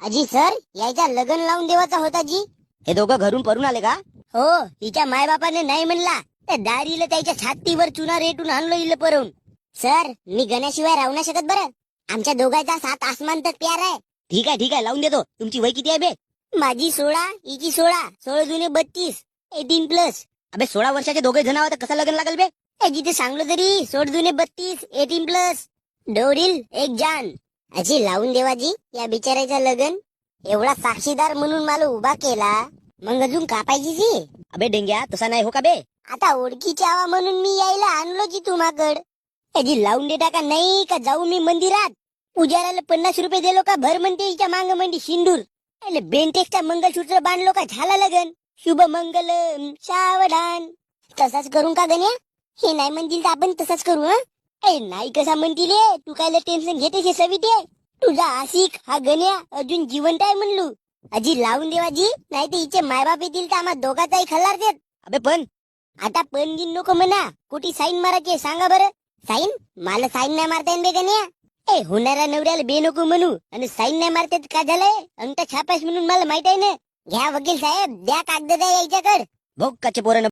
अजी सर, यायचा लग्न लावून देवाचा होता जी. हे दोघं घरून पळून आले का? हो, हिच्या मायबापाने नाही म्हणला. त्या दारीला त्याच्या छातीवर चुना रेटून आणलो इल परवून. सर, मी गण्याशिवाय राहू नाही शकत बरं. आमच्या दोघांचा सात आसमान तर प्यार आहे. ठीक आहे लावून देतो. तुमची वय किती आहे बे? माझी 16, हिची 16. 16 जुने 32, 18+. अबे 16 वर्षाचे दोघे जण आहोत, कसं लग्न लागल बे? जिथे सांगलो तरी 16 जुने 32, 18+. डोरील एक जान. अजी लावून देवाजी या बिचारायचं लग्न. एवढा साक्षीदार म्हणून मला उभा केला, मग अजून कापायची जी. अबे डेंग्या, तसा नाही हो का बे? आता ओळखीची आवा म्हणून मी यायला आणलो जी तुम्हाकड. अजी लावून देता का नाही का जाऊ मी मंदिरात? पुजाऱ्याला 50 रुपये दिलो का भर म्हणते हिच्या मांग मंडी शिंदूर. बेंटेक्सचा मंगलसूत्र बांधलो का झाला लगन. शुभ मंगल सावधान. तसाच करू का गण्या? हे नाही म्हणतील तर आपण तसाच करू. नाही कसा म्हणतील तू काय टेन्शन घेतेस सविते? तुझा आशिक हा गण्या अजून जिवंत आहे म्हणलू. अजी लावून देवाजी, नाही तर हिचे मायबाप येतील तर आम्हा दोघाचाही खल्लार देत. अबे पण आता पण गिन नको म्हणा. कुठे साईन मारायचे सांगा बरं. साईन? मला साईन नाही मारता येईन बे गण्या. होणाऱ्या नवऱ्याला बे नको म्हणू आणि साईन नाही मारतात का झालंय? अंगठा छापास म्हणून मला माहित आहे ना. घ्या वकील साहेब, द्या कागद द्या यायच्याकडे. भोकाचे पोरं